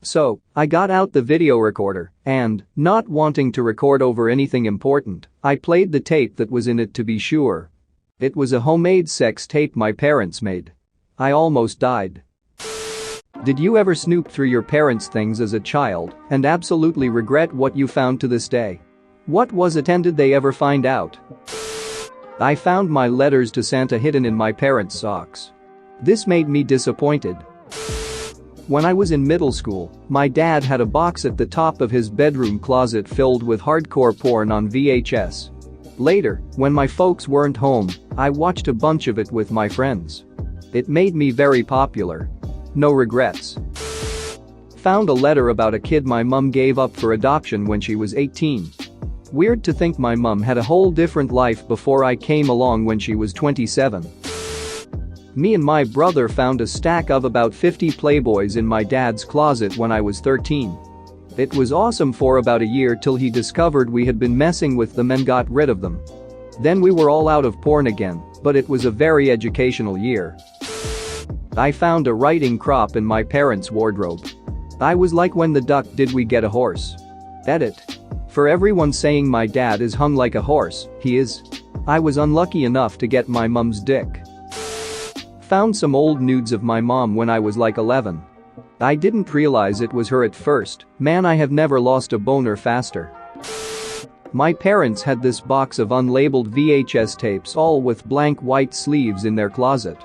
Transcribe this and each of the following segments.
So, I got out the video recorder and, not wanting to record over anything important, I played the tape that was in it to be sure. It was a homemade sex tape my parents made. I almost died. Did you ever snoop through your parents' things as a child and absolutely regret what you found to this day? What was it and did they ever find out? I found my letters to Santa hidden in my parents' socks. This made me disappointed. When I was in middle school, my dad had a box at the top of his bedroom closet filled with hardcore porn on VHS. Later, when my folks weren't home, I watched a bunch of it with my friends. It made me very popular. No regrets. Found a letter about a kid my mum gave up for adoption when she was 18. Weird to think my mum had a whole different life before I came along when she was 27. Me and my brother found a stack of about 50 Playboys in my dad's closet when I was 13. It was awesome for about a year till he discovered we had been messing with them and got rid of them. Then we were all out of porn again, but it was a very educational year. I found a writing crop in my parents' wardrobe. I was like when the duck did we get a horse. Edit. For everyone saying my dad is hung like a horse, he is. I was unlucky enough to get my mum's dick. Found some old nudes of my mom when I was like 11. I didn't realize it was her at first, man I have never lost a boner faster. My parents had this box of unlabeled VHS tapes all with blank white sleeves in their closet.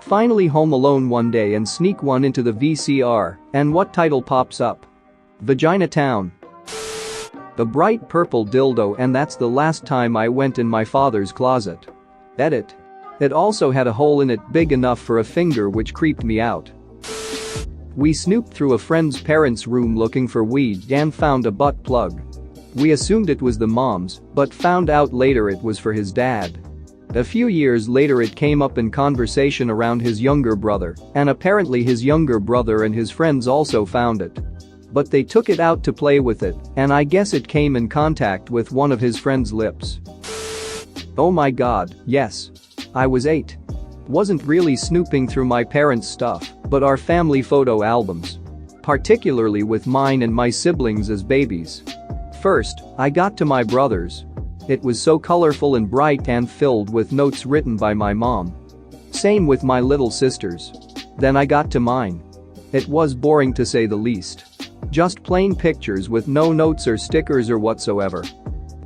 Finally home alone one day and sneak one into the VCR, and what title pops up? Vagina Town. A bright purple dildo, and that's the last time I went in my father's closet. Edit. It also had a hole in it big enough for a finger, which creeped me out. We snooped through a friend's parents' room looking for weed and found a butt plug. We assumed it was the mom's, but found out later it was for his dad. A few years later it came up in conversation around his younger brother, and apparently his younger brother and his friends also found it. But they took it out to play with it, and I guess it came in contact with one of his friend's lips. Oh my god, yes. I was 8. Wasn't really snooping through my parents' stuff, but our family photo albums. Particularly with mine and my siblings as babies. First, I got to my brother's. It was so colorful and bright and filled with notes written by my mom. Same with my little sisters. Then I got to mine. It was boring to say the least. Just plain pictures with no notes or stickers or whatsoever.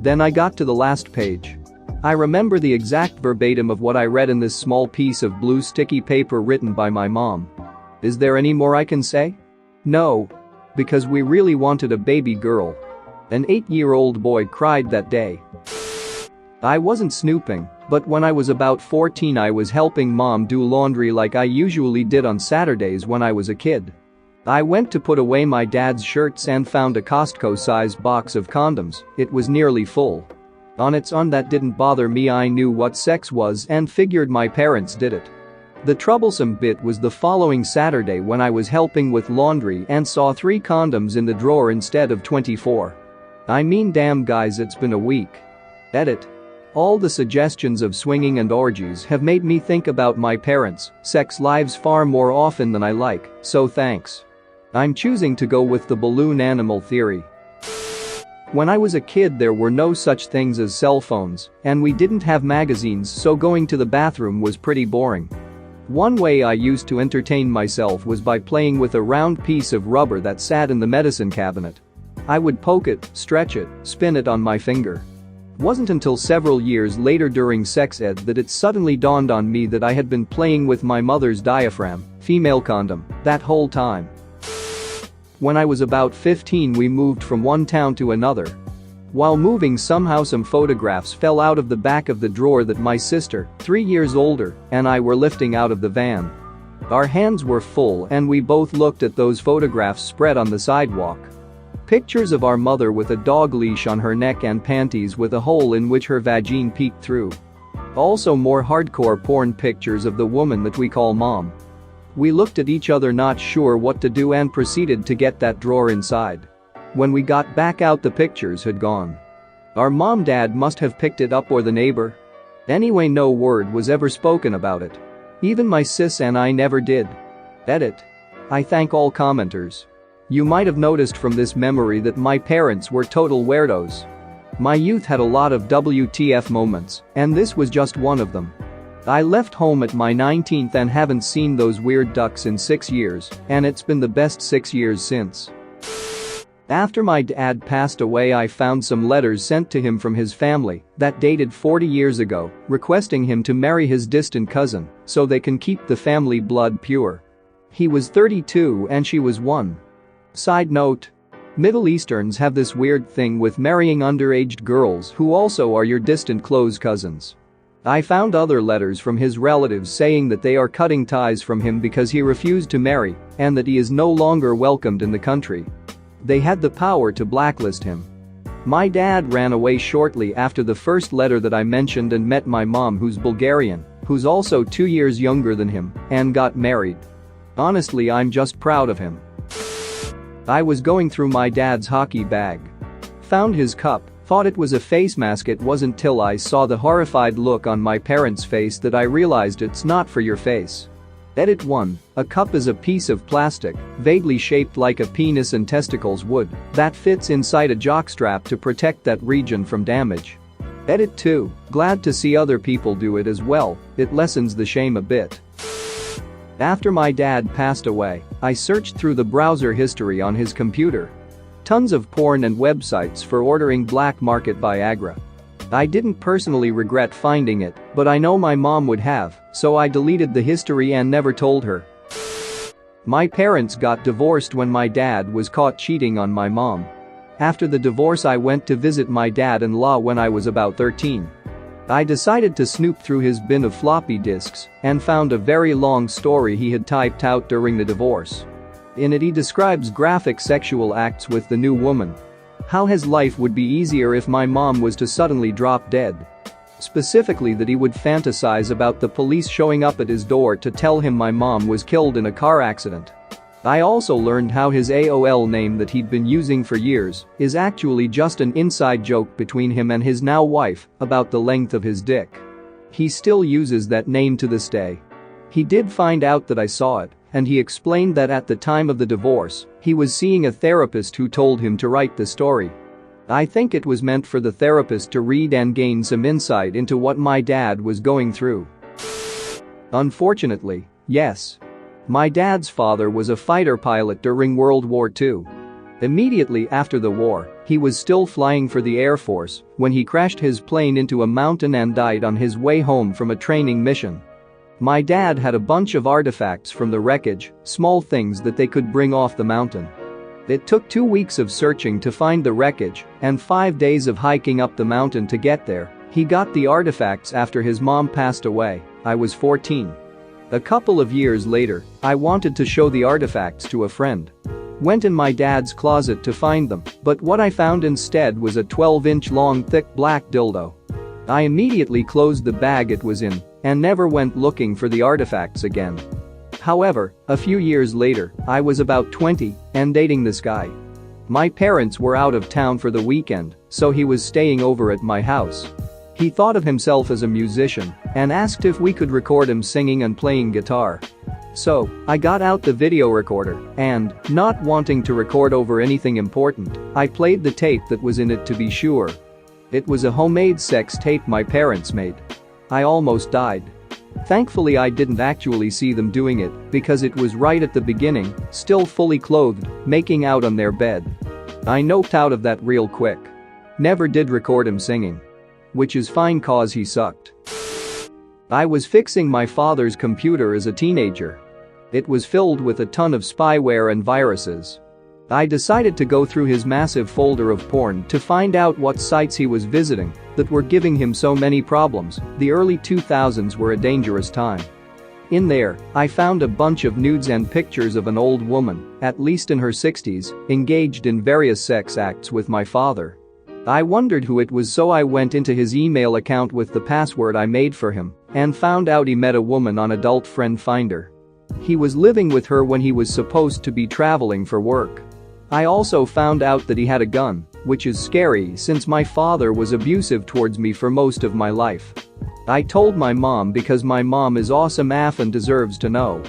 Then I got to the last page. I remember the exact verbatim of what I read in this small piece of blue sticky paper written by my mom. Is there any more I can say? No. Because we really wanted a baby girl. An 8-year-old boy cried that day. I wasn't snooping, but when I was about 14 I was helping mom do laundry like I usually did on Saturdays when I was a kid. I went to put away my dad's shirts and found a Costco-sized box of condoms. It was nearly full. On its own that didn't bother me, I knew what sex was and figured my parents did it. The troublesome bit was the following Saturday when I was helping with laundry and saw 3 condoms in the drawer instead of 24. I mean damn guys, it's been a week. Edit. All the suggestions of swinging and orgies have made me think about my parents' sex lives far more often than I like, so thanks. I'm choosing to go with the balloon animal theory. When I was a kid there were no such things as cell phones, and we didn't have magazines, so going to the bathroom was pretty boring. One way I used to entertain myself was by playing with a round piece of rubber that sat in the medicine cabinet. I would poke it, stretch it, spin it on my finger. Wasn't until several years later during sex ed that it suddenly dawned on me that I had been playing with my mother's diaphragm, female condom, that whole time. When I was about 15 we moved from one town to another. While moving somehow some photographs fell out of the back of the drawer that my sister, 3 years older, and I were lifting out of the van. Our hands were full and we both looked at those photographs spread on the sidewalk. Pictures of our mother with a dog leash on her neck and panties with a hole in which her vagine peeked through. Also more hardcore porn pictures of the woman that we call mom. We looked at each other not sure what to do and proceeded to get that drawer inside. When we got back out the pictures had gone. Our mom-dad must have picked it up or the neighbor. Anyway, no word was ever spoken about it. Even my sis and I never did. Edit. I thank all commenters. You might have noticed from this memory that my parents were total weirdos. My youth had a lot of WTF moments, and this was just one of them. I left home at my 19th and haven't seen those weird ducks in 6 years, and it's been the best 6 years since. After my dad passed away, I found some letters sent to him from his family that dated 40 years ago, requesting him to marry his distant cousin so they can keep the family blood pure. He was 32 and she was 1. Side note: Middle Easterns have this weird thing with marrying underaged girls who also are your distant close cousins. I found other letters from his relatives saying that they are cutting ties from him because he refused to marry and that he is no longer welcomed in the country. They had the power to blacklist him. My dad ran away shortly after the first letter that I mentioned and met my mom, who's Bulgarian, who's also 2 years younger than him, and got married. Honestly, I'm just proud of him. I was going through my dad's hockey bag. Found his cup, thought it was a face mask. It wasn't till I saw the horrified look on my parents' face that I realized it's not for your face. Edit 1. A cup is a piece of plastic, vaguely shaped like a penis and testicles would, that fits inside a jockstrap to protect that region from damage. Edit 2. Glad to see other people do it as well, it lessens the shame a bit. After my dad passed away, I searched through the browser history on his computer. Tons of porn and websites for ordering black market Viagra. I didn't personally regret finding it, but I know my mom would have, so I deleted the history and never told her. My parents got divorced when my dad was caught cheating on my mom. After the divorce, I went to visit my dad-in-law when I was about 13. I decided to snoop through his bin of floppy disks and found a very long story he had typed out during the divorce. In it, he describes graphic sexual acts with the new woman. How his life would be easier if my mom was to suddenly drop dead. Specifically, that he would fantasize about the police showing up at his door to tell him my mom was killed in a car accident. I also learned how his AOL name that he'd been using for years is actually just an inside joke between him and his now wife about the length of his dick. He still uses that name to this day. He did find out that I saw it, and he explained that at the time of the divorce, he was seeing a therapist who told him to write the story. I think it was meant for the therapist to read and gain some insight into what my dad was going through. Unfortunately, yes. My dad's father was a fighter pilot during World War II. Immediately after the war, he was still flying for the Air Force when he crashed his plane into a mountain and died on his way home from a training mission. My dad had a bunch of artifacts from the wreckage, small things that they could bring off the mountain. It took 2 weeks of searching to find the wreckage and 5 days of hiking up the mountain to get there. He got the artifacts after his mom passed away. I was 14. A couple of years later, I wanted to show the artifacts to a friend. Went in my dad's closet to find them, but what I found instead was a 12-inch long thick black dildo. I immediately closed the bag it was in and never went looking for the artifacts again. However, a few years later, I was about 20 and dating this guy. My parents were out of town for the weekend, so he was staying over at my house. He thought of himself as a musician and asked if we could record him singing and playing guitar. So, I got out the video recorder and, not wanting to record over anything important, I played the tape that was in it to be sure. It was a homemade sex tape my parents made. I almost died. Thankfully, I didn't actually see them doing it because it was right at the beginning, still fully clothed, making out on their bed. I noped out of that real quick. Never did record him singing. Which is fine cause he sucked. I was fixing my father's computer as a teenager. It was filled with a ton of spyware and viruses. I decided to go through his massive folder of porn to find out what sites he was visiting that were giving him so many problems. The early 2000s were a dangerous time. In there, I found a bunch of nudes and pictures of an old woman, at least in her 60s, engaged in various sex acts with my father. I wondered who it was, so I went into his email account with the password I made for him and found out he met a woman on Adult Friend Finder. He was living with her when he was supposed to be traveling for work. I also found out that he had a gun, which is scary since my father was abusive towards me for most of my life. I told my mom because my mom is awesome AF and deserves to know.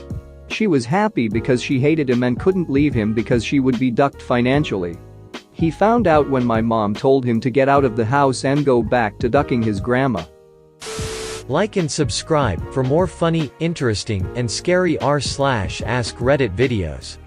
She was happy because she hated him and couldn't leave him because she would be ducked financially. He found out when my mom told him to get out of the house and go back to ducking his grandma. Like and subscribe for more funny, interesting, and scary r/ask Reddit videos.